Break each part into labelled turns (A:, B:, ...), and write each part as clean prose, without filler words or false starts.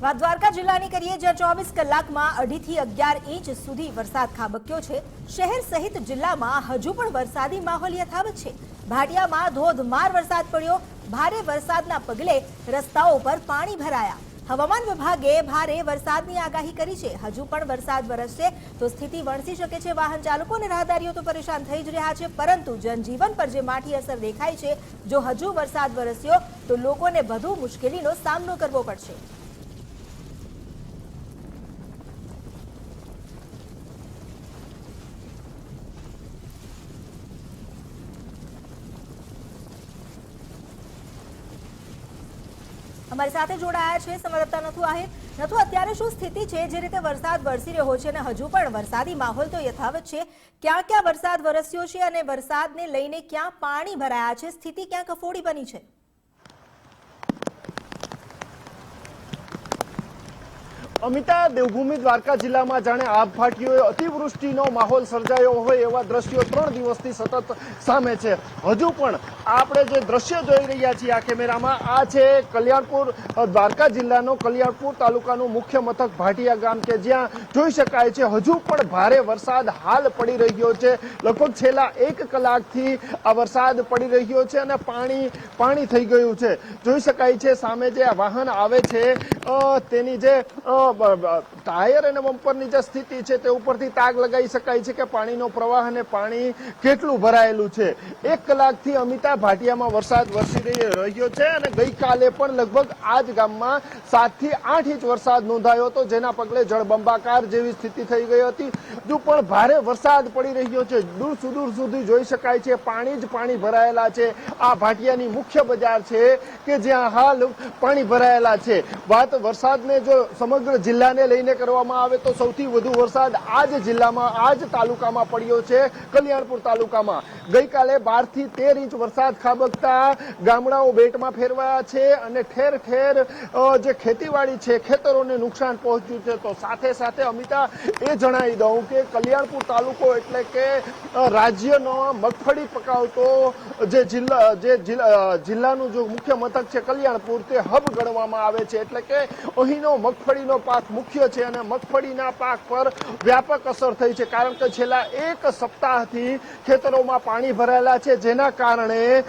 A: દ્વારકા જિલ્લાની કરીએ જ્યાં 24 કલાકમાં 2.5 થી 11 ઇંચ સુધી વરસાદ ખાબક્યો છે। શહેર સહિત જિલ્લામાં હજુ પણ વરસાદી માહોલ યથાવત છે। ભાટિયામાં ધોધમાર વરસાદ પડ્યો। ભારે વરસાદના પગલે રસ્તાઓ પર પાણી ભરાયા। હવામાન વિભાગે ભારે વરસાદની આગાહી કરી છે। હજુ પણ વરસાદ વરસશે તો સ્થિતિ વણસી શકે છે। વાહન ચાલકો અને રાહદારીઓ તો પરેશાન થઈ જ રહ્યા છે, પરંતુ જનજીવન પર જે માઠી અસર દેખાય છે, જો હજુ વરસાદ વરસ્યો તો લોકોને વધુ મુશ્કેલીનો સામનો કરવો પડશે। हमारी साथे जोड़ाया है संवाददाता नथु आहिर। नथु, अत्यारे शुं स्थिति है? जे रीते वरसाद वरसी रह्यो छे ने हजू पण वरसादी माहोल तो यथावत छे, क्या क्या वरसाद वरस्यो छे अने वरसादने लईने क्या पाणी भराया छे? स्थिति क्या कफोड़ी बनी छे?
B: अमिता, देवभूमि द्वारका जिला में जाने आभ फाट्योए अतिवृष्टिनो माहौल सर्जायो होय एवा दृश्यो 3 दिवसथी सतत सामे छे। हजू पण आपणे जे दृश्य जोई रह्या छीए आ केमेरामां, आ छे कल्याणपुर द्वारका जिल्लानो कल्याणपुर तालुकानुं मुख्य मथक भाटिया गाम के ज्यां जोई शकाय छे हजू पण भारे वरसाद हाल पड़ी रह्यो छे। लगभग छेल्ला 1 कलाकथी आ वरसाद पड़ी रह्यो छे अने पाणी थई गयुं छे। जोई शकाय छे सामे जे वाहन आवे छे तेनी जे टायर અને બમ્પરની જે સ્થિતિ છે તે ઉપરથી તાગ લગાવી શકાય છે કે પાણીનો પ્રવાહ અને પાણી કેટલું ભરાયેલું છે। 1 કલાકથી અમિતા ભાટિયામાં વરસાદ વરસી રહ્યો છે અને ગઈકાલે પણ લગભગ આ જ ગામમાં 7 થી 8 ઇંચ વરસાદ નોંધાયો હતો, જેના પગલે જળબંબાકાર જેવી સ્થિતિ થઈ ગઈ હતી। હજુ પણ ભારે વરસાદ પડી રહ્યો છે। દૂર સુધી જોઈ શકાય છે પાણી જ પાણી ભરાયેલા છે। આ ભાટિયાની મુખ્ય બજાર છે કે જ્યાં હાલ પાણી ભરાયેલા છે। વાત વરસાદને જો સમગ્ર જિલ્લાને લઈને કરવામાં આવે તો સૌથી વધુ વરસાદ આ જ જિલ્લામાં આ જ તાલુકામાં પડ્યો છે, કલ્યાણપુર તાલુકામાં। ગઈકાલે 12 થી 13 ઇંચ વરસાદ ખાબકતા ગામડાઓ બેટમાં ફેરવાયા છે અને ઠેર ઠેર જે ખેતીવાડી છે, ખેતરોને નુકસાન પહોંચ્યું છે। તો સાથે સાથે અમિતા એ જણાવી દઉં કે કલ્યાણપુર તાલુકો એટલે કે રાજ્યનો મગફળી પકાવતો જે જિલ્લાનું જો મુખ્ય મથક છે કલ્યાણપુર, તે હબ ગણવામાં આવે છે। એટલે કે અહીંનો મગફળીનો પાક મુખ્ય છે અને મગફળીના પાક પર વ્યાપક અસર થઈ છે, કારણ કે છેલ્લા 1 સપ્તાહથી ખેતરોમાં પાણી ભરાયેલા છે, જેના કારણે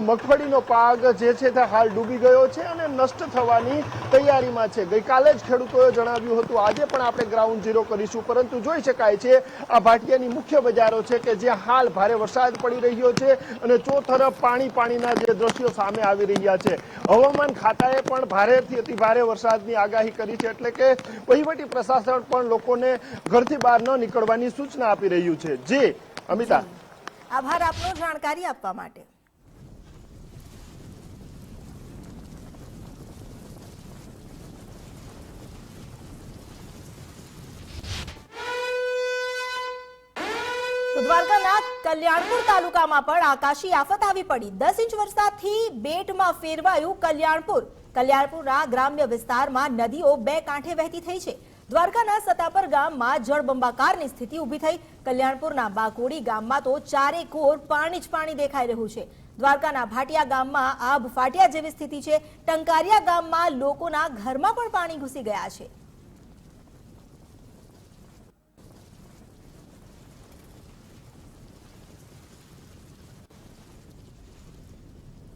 B: મગફળીનો પાક જે છે તે હાલ ડૂબી ગયો છે અને નષ્ટ થવાની તૈયારીમાં છે। ગઈકાલે જ ખેડૂતોએ જણાવ્યું હતું, આજે પણ આપણે ગ્રાઉન્ડ ઝીરો કરીશું, પરંતુ જોઈ શકાય છે આ ભાટિયાની મુખ્ય બજારો છે કે જ્યાં હાલ ભારે વરસાદ પડી રહ્યો છે અને ચોતરફ પાણીના જે દ્રશ્યો સામે આવી રહ્યા છે। હવામાન ખાતાએ પણ ભારેથી અતિ ભારે વરસાદની આગાહી કરી છે, એટલે કે વહીવટી પ્રશાસન પણ લોકોને ઘરથી બહાર ન નીકળવાની સૂચના આપી રહ્યું છે। જી અમિતા,
A: આભાર આપનો જાણકારી આપવા માટે। દ્વારકાના કલ્યાણપુર તાલુકામાં પણ આકાશી આફત આવી પડી। 10 ઇંચ વરસાદથી બેટમાં ફેરવાયું કલ્યાણપુર। કલ્યાણપુરના ગ્રામ્ય વિસ્તારમાં નદીઓ 2 કાંઠે વહેતી થઈ છે। દ્વારકાના સતાપર ગામમાં જળબંબાકારની સ્થિતિ ઊભી થઈ। કલ્યાણપુરના બાકોડી ગામમાં તો ચારે કોર પાણી જ પાણી દેખાઈ રહ્યું છે। દ્વારકાના ભાટિયા ગામમાં આભ ફાટ્યા જેવી સ્થિતિ છે। ટંકારિયા ગામમાં લોકોના ઘરમાં પણ પાણી ઘૂસી ગયા છે।